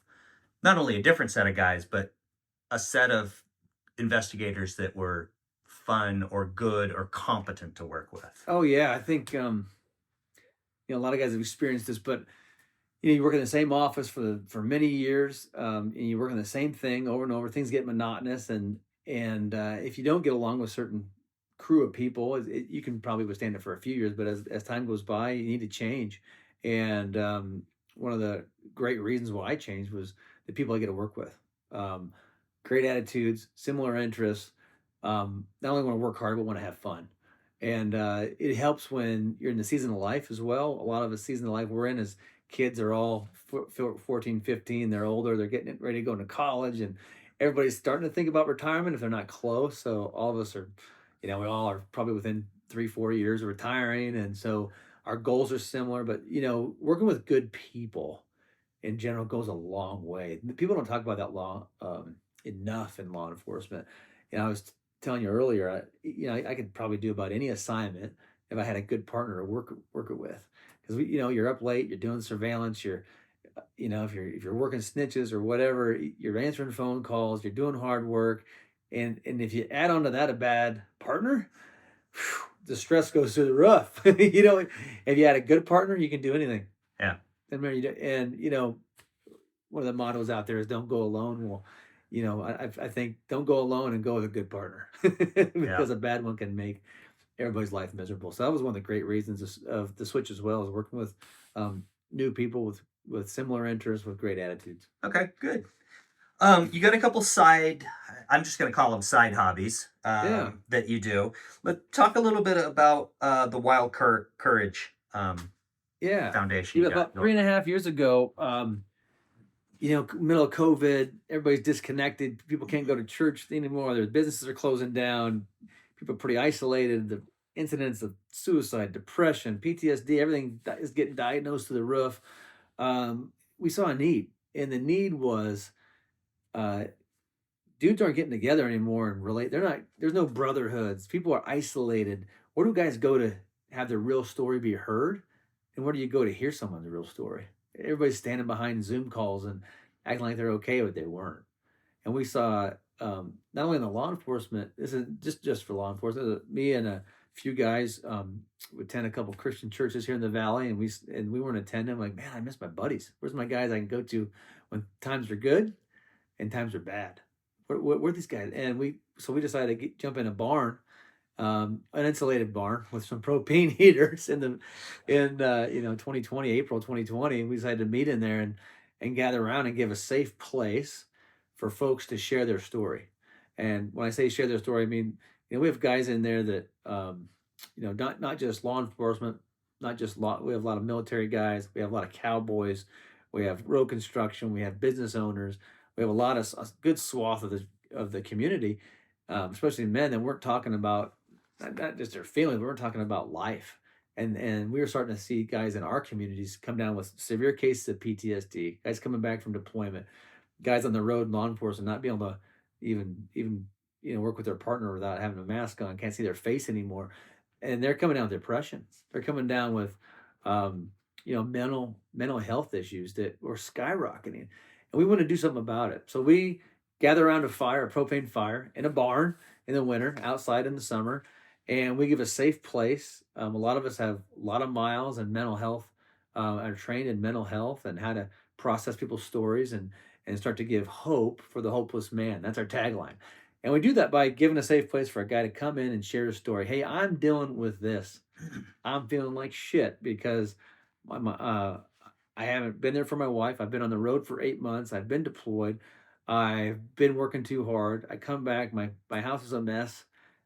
not only a different set of guys, but a set of investigators that were fun or good or competent to work with. Oh yeah, I think a lot of guys have experienced this, but you work in the same office for many years, and you work on the same thing over and over. Things get monotonous, and if you don't get along with certain crew of people, you can probably withstand it for a few years. But as time goes by, you need to change. And one of the great reasons why I changed was the people I get to work with. Um, Great attitudes, similar interests. Not only want to work hard, but want to have fun. And it helps when you're in the season of life as well. A lot of the season of life we're in is kids are all 14, 15, they're older, they're getting ready to go into college, and everybody's starting to think about retirement if they're not close. So all of us are, we all are probably within 3, 4 years of retiring. And so our goals are similar, but, working with good people in general goes a long way. People don't talk about that enough in law enforcement. I was telling you earlier, I could probably do about any assignment if I had a good partner to work it with. Because you're up late, you're doing surveillance, if you're working snitches or whatever, you're answering phone calls, you're doing hard work, and if you add on to that a bad partner, the stress goes through the roof. If you had a good partner, you can do anything. Yeah. And remember, one of the mottos out there is "Don't go alone." Well, I think don't go alone and go with a good partner Yeah. because a bad one can make everybody's life miserable. So that was one of the great reasons of the switch as well, is working with new people with similar interests with great attitudes. Okay, good. You got a couple I'm just going to call them side hobbies Yeah, that you do. But talk a little bit about the Wild Courage yeah. Foundation you got About three going. and a half years ago, middle of COVID, everybody's disconnected. People can't go to church anymore. Their businesses are closing down. People are pretty isolated. The incidents of suicide, depression, PTSD, everything is getting diagnosed to the roof. We saw a need, and the need was uh, dudes aren't getting together anymore and relate. They're not. There's no brotherhoods. People are isolated. Where do guys go to have their real story be heard? And where do you go to hear someone's real story? Everybody's standing behind Zoom calls and acting like they're okay, but they weren't. And we saw not only in the law enforcement. This is just for law enforcement. Me and a few guys would attend a couple Christian churches here in the valley, and we weren't attending. I'm like, man, I miss my buddies. Where's my guys I can go to when times are good and times are bad? Where are these guys? And we decided to jump in a barn, an insulated barn with some propane heaters in 2020, April 2020. And we decided to meet in there and gather around and give a safe place for folks to share their story. And when I say share their story, I mean, we have guys in there that not just law enforcement, not just law. We have a lot of military guys. We have a lot of cowboys. We have road construction. We have business owners. We have a good swath of the community, especially men that weren't talking about not just their feelings, but we're talking about life. And we were starting to see guys in our communities come down with severe cases of PTSD, guys coming back from deployment, guys on the road, law enforcement not being able to even work with their partner without having a mask on, can't see their face anymore, and they're coming down with depression. They're coming down with mental health issues that were skyrocketing, and we want to do something about it. So we gather around a propane fire in a barn in the winter, outside in the summer, and we give a safe place. A lot of us have a lot of miles and mental health, are trained in mental health and how to process people's stories and start to give hope for the hopeless man. That's our tagline. And we do that by giving a safe place for a guy to come in and share his story. Hey, I'm dealing with this. I'm feeling like shit because I haven't been there for my wife. I've been on the road for 8 months. I've been deployed. I've been working too hard. I come back. My house is a mess.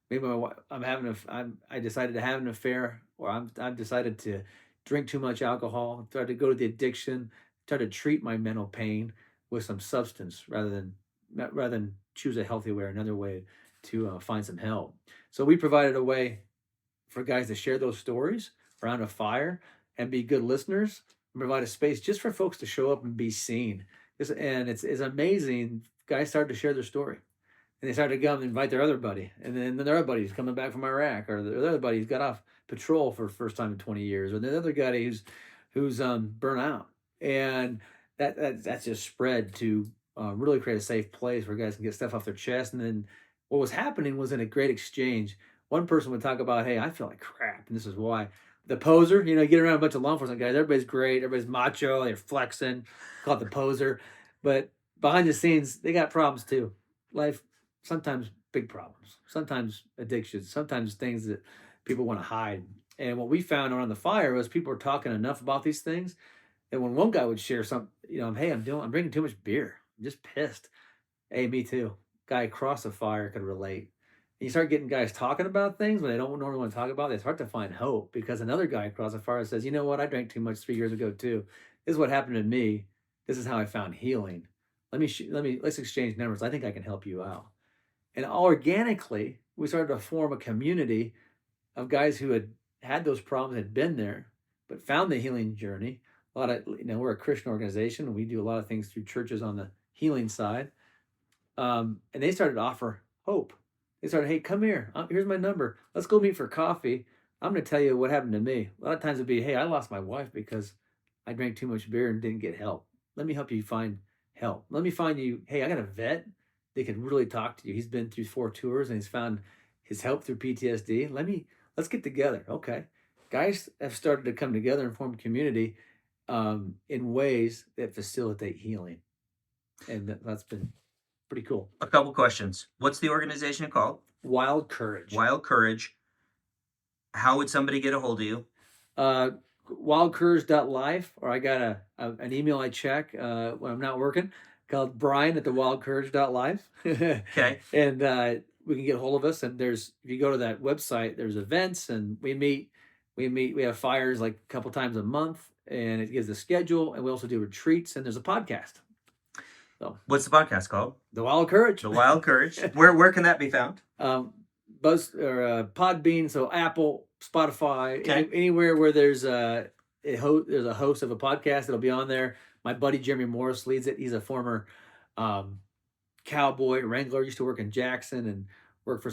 Maybe my wife, I decided to have an affair, or I've decided to drink too much alcohol. Tried to go to the addiction. Try to treat my mental pain with some substance rather than choose a healthy way or another way to find some help. So we provided a way for guys to share those stories around a fire and be good listeners and provide a space just for folks to show up and be seen. And it's amazing. Guys started to share their story. And they started to come and invite their other buddy. And then their other buddy's coming back from Iraq, or their other buddy's got off patrol for the first time in 20 years, or the other guy who's burnt out. And that's just spread to really create a safe place where guys can get stuff off their chest. And then what was happening was in a great exchange. One person would talk about, hey, I feel like crap, and this is why. The poser, you get around a bunch of law enforcement guys, everybody's great, everybody's macho, they're flexing, call it the poser. But behind the scenes, they got problems too. Life, sometimes big problems, sometimes addictions, sometimes things that people want to hide. And what we found around the fire was people were talking enough about these things that when one guy would share something, hey, I'm drinking too much beer. I'm just pissed. Hey, me too. Guy across the fire could relate. And you start getting guys talking about things when they don't normally want to talk about. They start to find hope because another guy across the fire says, "You know what? I drank too much 3 years ago too. this is what happened to me. This is how I found healing. Let's exchange numbers. I think I can help you out. And organically, we started to form a community of guys who had those problems, had been there, but found the healing journey. A lot of, we're a Christian organization, and we do a lot of things through churches on the healing side. And they started to offer hope. They started, hey, come here. Here's my number. Let's go meet for coffee. I'm going to tell you what happened to me. A lot of times it'd be, hey, I lost my wife because I drank too much beer and didn't get help. Let me help you find help. Let me find you, hey, I got a vet. They can really talk to you. He's been through 4 tours and he's found his help through PTSD. Let's get together. Okay. Guys have started to come together and form community in ways that facilitate healing. And that's been pretty cool. A couple questions. What's the organization called? Wild Courage. Wild Courage. How would somebody get a hold of you? Wildcourage.life, or I got an email I check when I'm not working called Bryan at the wildcourage.life. Okay. And we can get a hold of us. And if you go to that website, there's events, and we have fires like a couple times a month, and it gives the schedule. And we also do retreats, and there's a podcast. So, what's the podcast called? The Wild Courage. The Wild Courage. Where can that be found? Podbean, so Apple, Spotify, okay. Anywhere where there's a host of a podcast, it'll be on there. My buddy Jeremy Morris leads it. He's a former cowboy wrangler. Used to work in Jackson and work for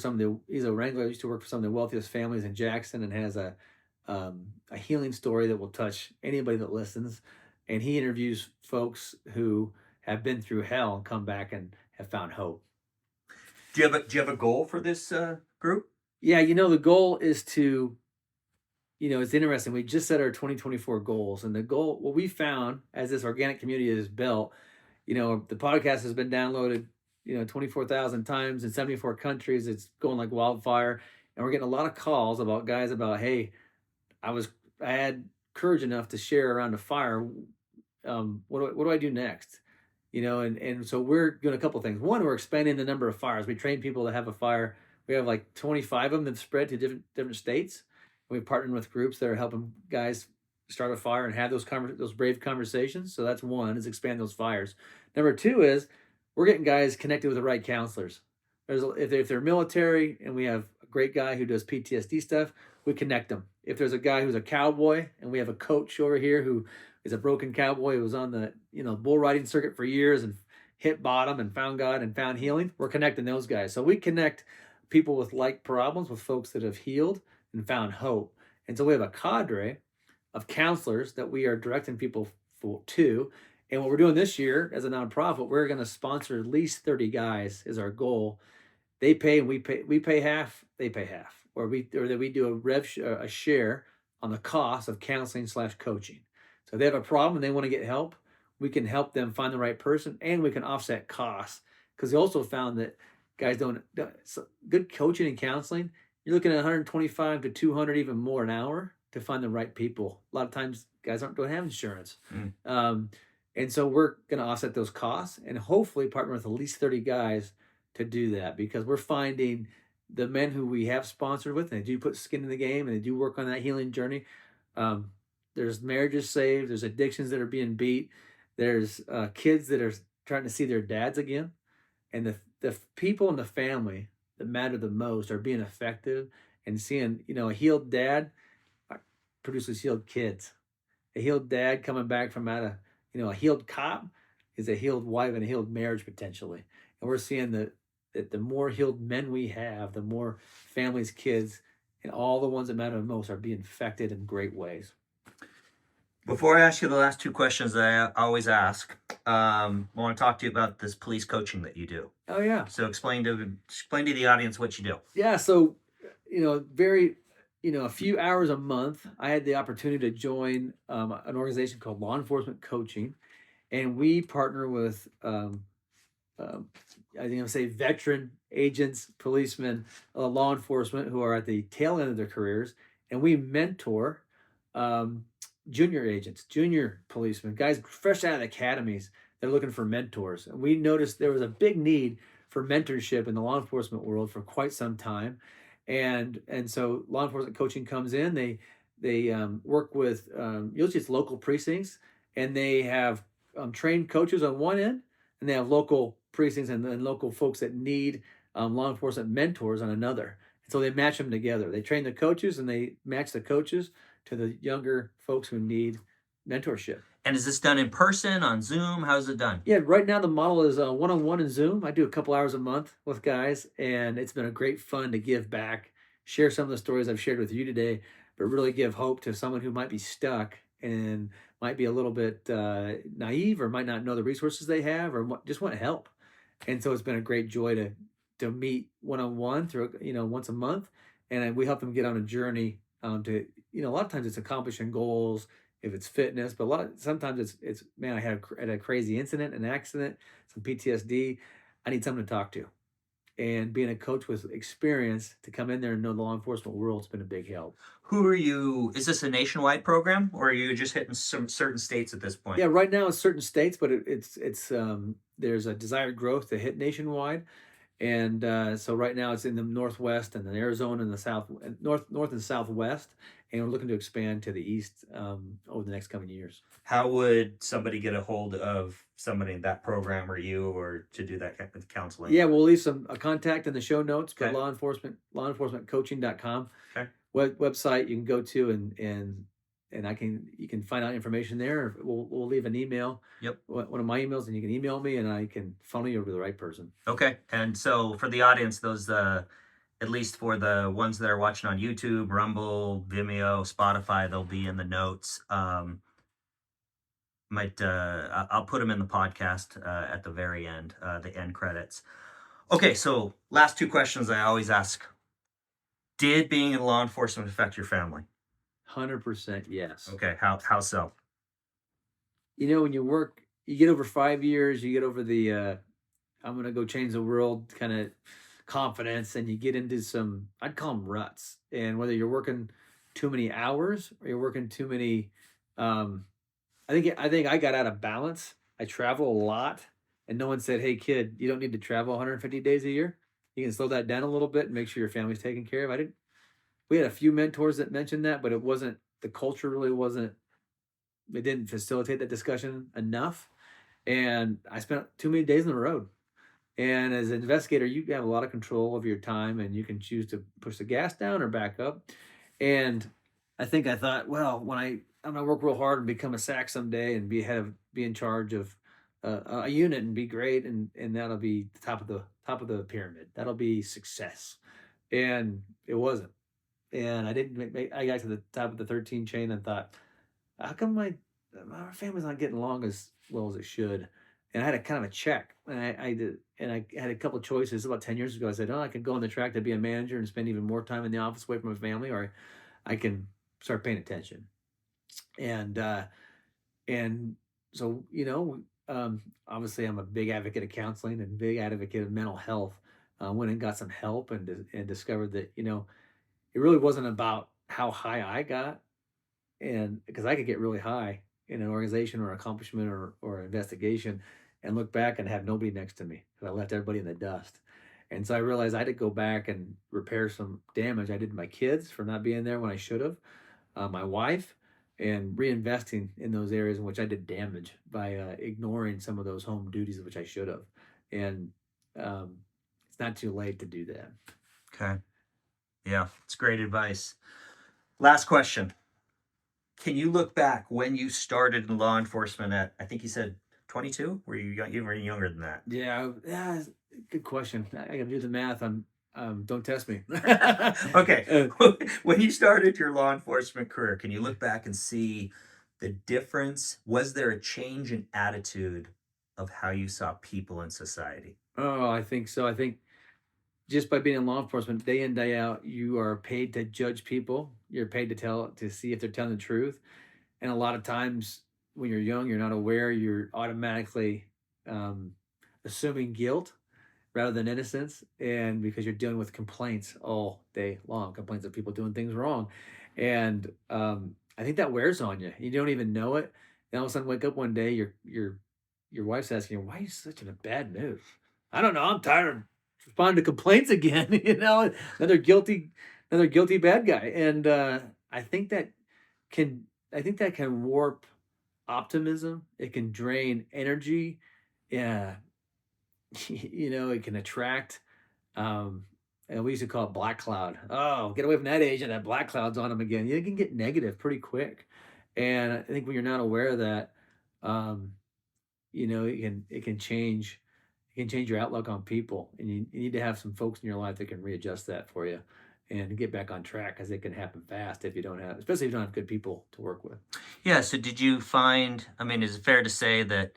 he's a wrangler. Used to work for some of the wealthiest families in Jackson, and has a healing story that will touch anybody that listens. And he interviews folks who have been through hell and come back and have found hope. Do you have a goal for this group? Yeah, the goal is to, it's interesting. We just set our 2024 goals, and the goal, what we found as this organic community is built, the podcast has been downloaded, 24,000 times in 74 countries. It's going like wildfire, and we're getting a lot of calls about guys about, hey, I had courage enough to share around a fire. What do I do next? And so we're doing a couple of things. One, we're expanding the number of fires. We train people to have a fire. We have like 25 of them that spread to different states. We've partnered with groups that are helping guys start a fire and have those brave conversations. So that's one, is expand those fires. Number two is we're getting guys connected with the right counselors. If they're military and we have a great guy who does PTSD stuff, we connect them. If there's a guy who's a cowboy and we have a coach over here who is a broken cowboy who was on the bull riding circuit for years and hit bottom and found God and found healing, we're connecting those guys. So we connect people with like problems with folks that have healed and found hope. And so we have a cadre of counselors that we are directing people to. And what we're doing this year as a nonprofit, we're going to sponsor at least 30 guys is our goal. They pay and we pay half, they pay half, or that we do a share on the cost of counseling/coaching. So if they have a problem and they want to get help, we can help them find the right person, and we can offset costs. Because we also found that guys good coaching and counseling, you're looking at 125 to 200, even more an hour to find the right people. A lot of times guys don't have insurance. And so we're going to offset those costs and hopefully partner with at least 30 guys to do that, because we're finding the men who we have sponsored with, and they do put skin in the game and they do work on that healing journey. There's marriages saved. There's addictions that are being beat. There's kids that are trying to see their dads again. And the people in the family that matter the most are being effective, and seeing, a healed dad produces healed kids. A healed dad coming back from out of, a healed cop is a healed wife and a healed marriage potentially. And we're seeing that the more healed men we have, the more families, kids, and all the ones that matter the most are being affected in great ways. Before I ask you the last two questions that I always ask, I want to talk to you about this police coaching that you do. Oh yeah. So explain to the audience what you do. Yeah. So, a few hours a month, I had the opportunity to join an organization called Law Enforcement Coaching, and we partner with I think I'll say veteran agents, policemen, law enforcement who are at the tail end of their careers, and we mentor junior agents, junior policemen, guys fresh out of academies that are looking for mentors. And we noticed there was a big need for mentorship in the law enforcement world for quite some time. And so law enforcement coaching comes in. They work with usually it's local precincts, and they have trained coaches on one end, and they have local precincts and local folks that need law enforcement mentors on another. And so they match them together. They train the coaches and they match the coaches to the younger folks who need mentorship. And is this done in person, on Zoom? How's it done? Yeah, right now the model is one-on-one in Zoom. I do a couple hours a month with guys, and it's been a great fun to give back, share some of the stories I've shared with you today, but really give hope to someone who might be stuck and might be a little bit naive or might not know the resources they have or just want help. And so it's been a great joy to meet one-on-one through once a month, and we help them get on a journey to a lot of times it's accomplishing goals if it's fitness, but sometimes it's man, I had a crazy incident, an accident, some PTSD. I need someone to talk to, and being a coach with experience to come in there and know the law enforcement world's been a big help. Who are you? Is this a nationwide program, or are you just hitting some certain states at this point? Yeah, right now it's certain states, but it's there's a desired growth to hit nationwide. And so right now it's in the Northwest and then Arizona and the North and Southwest, and we're looking to expand to the East over the next coming years. How would somebody get a hold of somebody in that program or you, or to do that kind of counseling? Yeah, we'll leave a contact in the show notes. But Okay. lawenforcementcoaching.com Okay. website you can go to and you can find out information there. We'll leave an email. Yep. One of my emails, and you can email me, and I can funnel you over to the right person. Okay. And so for the audience, those at least for the ones that are watching on YouTube, Rumble, Vimeo, Spotify, they'll be in the notes. I'll put them in the podcast at the very end, the end credits. Okay, so last two questions I always ask. Did being in law enforcement affect your family? 100% yes. Okay, how so? When you work, you get over 5 years, you get over the I'm going to go change the world kind of confidence, and you get into some, I'd call them ruts. And whether you're working too many hours or you're working too many, I think I got out of balance. I travel a lot, and no one said, "Hey kid, you don't need to travel 150 days a year. You can slow that down a little bit and make sure your family's taken care of." I didn't. We had a few mentors that mentioned that, but it wasn't, the culture really wasn't, it didn't facilitate that discussion enough. And I spent too many days on the road. And as an investigator, you have a lot of control over your time, and you can choose to push the gas down or back up. And I thought, well, when I'm gonna work real hard and become a SAC someday and be in charge of a unit and be great, and that'll be the top of the pyramid. That'll be success, and it wasn't. And I didn't I got to the top of the 13 chain and thought, how come my family's not getting along as well as it should? And I had a kind of a check, and I did, and I had a couple of choices about 10 years ago. I said, oh, I could go on the track to be a manager and spend even more time in the office away from my family, or I can start paying attention. And so obviously I'm a big advocate of counseling and big advocate of mental health. Went and got some help and discovered that it really wasn't about how high I got, and because I could get really high in an organization or accomplishment or investigation and look back and have nobody next to me because I left everybody in the dust. And so I realized I had to go back and repair some damage I did to my kids for not being there when I should have, my wife, and reinvesting in those areas in which I did damage by ignoring some of those home duties which I should have. And it's not too late to do that. Okay. Yeah, it's great advice. Last question. Can you look back when you started in law enforcement at, I think you said 22? Were you were younger than that? Yeah, good question. I got to do the math. Don't test me. Okay. When you started your law enforcement career, can you look back and see the difference? Was there a change in attitude of how you saw people in society? Oh, I think so. I think just by being in law enforcement, day in, day out, you are paid to judge people. You're paid to see if they're telling the truth. And a lot of times when you're young, you're not aware, you're automatically assuming guilt rather than innocence. And because you're dealing with complaints all day long, complaints of people doing things wrong. And I think that wears on you. You don't even know it. And all of a sudden wake up one day, your wife's asking you, why are you such in a bad mood? I don't know. I'm tired of responding to complaints again. Another guilty bad guy. And I think that can warp optimism. It can drain energy. Yeah, it can attract. Um, and we used to call it black cloud. Oh, get away from that agent. That black cloud's on them again. You can get negative pretty quick, and I think when you're not aware of that, um, it can change your outlook on people, and you need to have some folks in your life that can readjust that for you and get back on track, because it can happen fast if you don't have, especially if you don't have good people to work with. Yeah. So did you find, I mean, is it fair to say that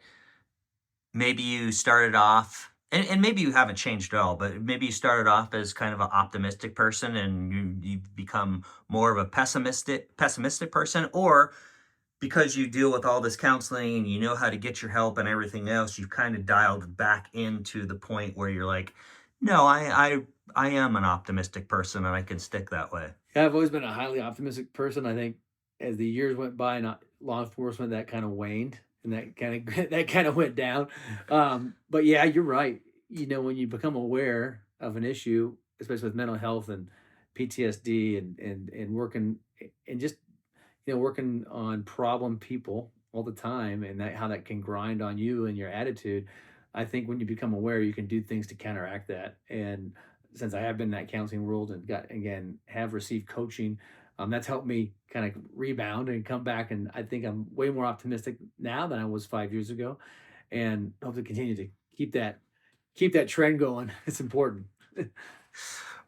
maybe you started off, and maybe you haven't changed at all, but maybe you started off as kind of an optimistic person and you've become more of a pessimistic person, or because you deal with all this counseling and you know how to get your help and everything else, you've kind of dialed back into the point where you're like, no, I am an optimistic person and I can stick that way. Yeah, I've always been a highly optimistic person. I think as the years went by, not law enforcement, that kind of waned and that kind of that kind of went down. But yeah, you're right. When you become aware of an issue, especially with mental health and PTSD, and working and just working on problem people all the time, and that how that can grind on you and your attitude. I think when you become aware, you can do things to counteract that. And since I have been in that counseling world and have received coaching, that's helped me kind of rebound and come back. And I think I'm way more optimistic now than I was 5 years ago, and hope to continue to keep that trend going. It's important.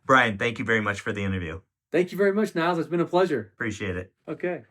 Bryan, thank you very much for the interview. Thank you very much, Niles. It's been a pleasure. Appreciate it. Okay.